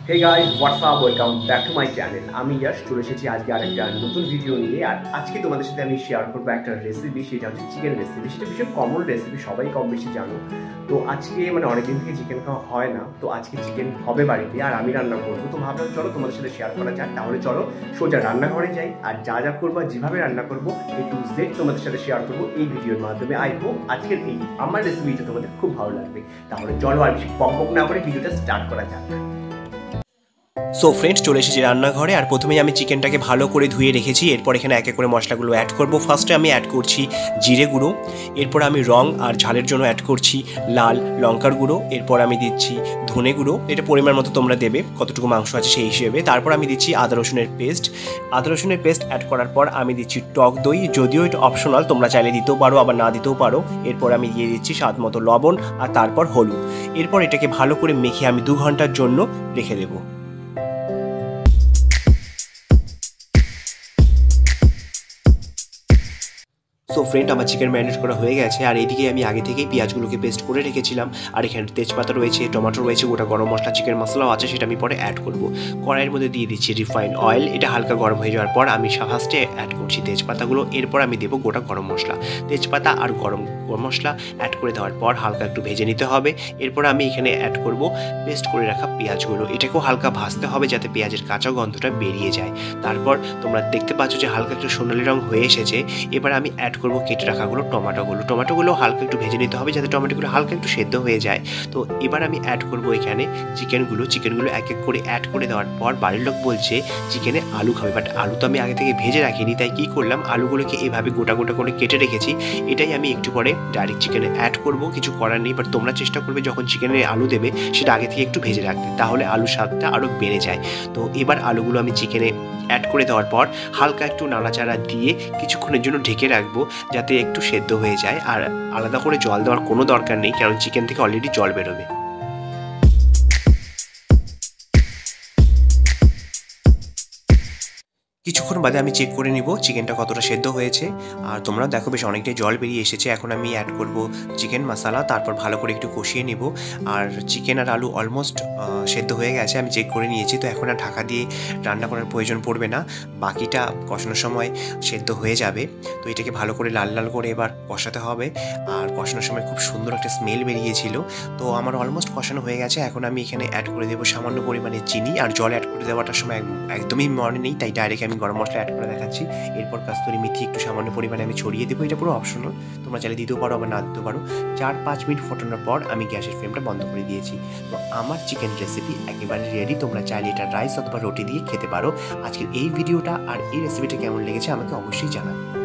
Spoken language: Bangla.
Hey guys WhatsApp welcome back to my channel. আমি ইয়াশ চলে এসেছি আজকে আরেকটা নতুন ভিডিও নিয়ে। আর আজকে তোমাদের সাথে আমি শেয়ার করবো একটা রেসিপি, সেটা হচ্ছে চিকেন রেসিপি। সেটা ভীষণ কমন রেসিপি, সবাই কম বেশি জানো। তো আজকে অনেকদিন থেকে চিকেন খাওয়া হয় না, তো আজকে চিকেন হবে বাড়িতে আর আমি রান্না করবো। তো ভাবলাম চলো তোমাদের সাথে শেয়ার করা যাক। তাহলে চলো সোজা রান্নাঘরে যাই, আর যা যা করবো, যেভাবে রান্না করবো A to Z তোমাদের সাথে শেয়ার করবো এই ভিডিওর মাধ্যমে। আই হোপ আজকের এই আমার রেসিপিটা তোমাদের খুব ভালো লাগবে। তাহলে চলো আর বেশি বকবক না করে ভিডিওটা স্টার্ট করা যাক। সো ফ্রেন্ডস, চলে এসেছি রান্নাঘরে। আর প্রথমেই আমি চিকেনটাকে ভালো করে ধুয়ে রেখেছি। এরপর এখানে একে করে মশলাগুলো অ্যাড করব। ফার্স্টে আমি অ্যাড করছি জিরে গুঁড়ো, এরপর আমি রং আর ঝালের জন্য অ্যাড করছি লাল লঙ্কার গুঁড়ো, এরপর আমি দিচ্ছি ধনে গুঁড়ো। এটা পরিমাণ মতো তোমরা দেবে, কতটুকু মাংস আছে সেই হিসেবে। তারপর আমি দিচ্ছি আদা রসুনের পেস্ট অ্যাড করার পর আমি দিচ্ছি টক দই, যদিও এটা অপশনাল, তোমরা চাইলে দিতেও পারো আবার না দিতেও পারো। এরপর আমি দিয়ে দিচ্ছি স্বাদ মতো লবণ আর তারপর হলুদ। এরপর এটাকে ভালো করে মেখে আমি 2 ঘন্টার জন্য রেখে দেবো। সো ফ্রেন্ড, আমার চিকেন ম্যারিনেট করা হয়ে গেছে। আর এইদিকে আমি আগে থেকেই পেঁয়াজগুলোকে পেস্ট করে রেখেছিলাম। আর এখানে তেজপাতা রয়েছে, টমেটো রয়েছে, গোটা গরম মশলা, চিকেন মশলাও আছে, সেটা আমি পরে অ্যাড করব। কড়াইয়ের মধ্যে দিয়ে দিচ্ছি রিফাইন্ড অয়েল। এটা হালকা গরম হয়ে যাওয়ার পর আমি ফার্স্টে অ্যাড করছি তেজপাতাগুলো, এরপর আমি দেবো গোটা গরম মশলা। তেজপাতা আর গরম মশলা অ্যাড করে দেওয়ার পর হালকা একটু ভেজে নিতে হবে। এরপর আমি এখানে অ্যাড করব পেস্ট করে রাখা পেঁয়াজগুলো। এটাকেও হালকা ভাজতে হবে যাতে পেঁয়াজের কাঁচা গন্ধটা বেরিয়ে যায়। তারপর তোমরা দেখতে পাচ্ছ যে হালকা একটু সোনালি রং হয়ে এসেছে। এবার আমি অ্যাড করবো কেটে রাখাগুলো টমেটোগুলো হালকা একটু ভেজে নিতে হবে যাতে টমেটোগুলো হালকা একটু সেদ্ধ হয়ে যায়। তো এবার আমি অ্যাড করবো এখানে চিকেনগুলো এক এক করে অ্যাড করে দেওয়ার পর বাড়ির লোক বলছে চিকেনে আলু খাবে, বাট আলু তো আমি আগে থেকে ভেজে রাখিনি, তাই কী করলাম, আলুগুলোকে এভাবে গোটা গোটা করে কেটে রেখেছি। এটাই আমি একটু পরে ডাইরেক্ট চিকেনে অ্যাড করব, কিছু করার নেই। বাট তোমরা চেষ্টা করবে যখন চিকেনে আলু দেবে সেটা আগে থেকে একটু ভেজে রাখতে, তাহলে আলুর স্বাদটা আরও বেড়ে যায়। তো এবার আলুগুলো আমি চিকেনে অ্যাড করে দেওয়ার পর হালকা একটু নাড়াচাড়া দিয়ে কিছুক্ষণের জন্য ঢেকে রাখবো যাতে একটু সেদ্ধ হয়ে যায়। আর আলাদা করে জল দেওয়ার কোনো দরকার নেই, কারণ চিকেন থেকে অলরেডি জল বেরোবে। কিছুক্ষণ বাদে আমি চেক করে নিব চিকেনটা কতটা সেদ্ধ হয়েছে। আর তোমরা দেখো বেশ অনেকটাই জল বেরিয়ে এসেছে। এখন আমি অ্যাড করব চিকেন মশলা, তারপর ভালো করে একটু কষিয়ে নিব। আর চিকেন আর আলু অলমোস্ট সেদ্ধ হয়ে গেছে, আমি চেক করে নিয়েছি। তো এখন আর ঢাকা দিয়ে রান্না করার প্রয়োজন পড়বে না, বাকিটা কষানোর সময় সেদ্ধ হয়ে যাবে। তো এটাকে ভালো করে লাল লাল করে এবার কষাতে হবে। আর কষানোর সময় খুব সুন্দর একটা স্মেল বেরিয়েছিল। তো আমার অলমোস্ট কষানো হয়ে গেছে। এখন আমি এখানে অ্যাড করে দেবো সামান্য পরিমাণে চিনি। আর জল অ্যাড করে দেওয়াটার সময় একদমই মনে নেই, তাই ডাইরেক্ট আমি গরম মশলা অ্যাড করে দেখাচ্ছি। এরপর কাস্তুরি মেথি একটু সামান্য পরিমাণে আমি ছড়িয়ে দেবো। এটা পুরো অপশনাল, তোমরা চাইলে দিতেও পারো আবার না দিতেও পারো। 4-5 মিনিট ফোটানোর পর আমি গ্যাসের ফ্লেমটা বন্ধ করে দিয়েছি। তো আমার চিকেন রেসিপি একেবারে রেডি। তোমরা চাইলে এটা রাইস অথবা রুটি দিয়ে খেতে পারো। আজকের এই ভিডিওটা আর এই রেসিপিটা কেমন লেগেছে আমাকে অবশ্যই জানাবে।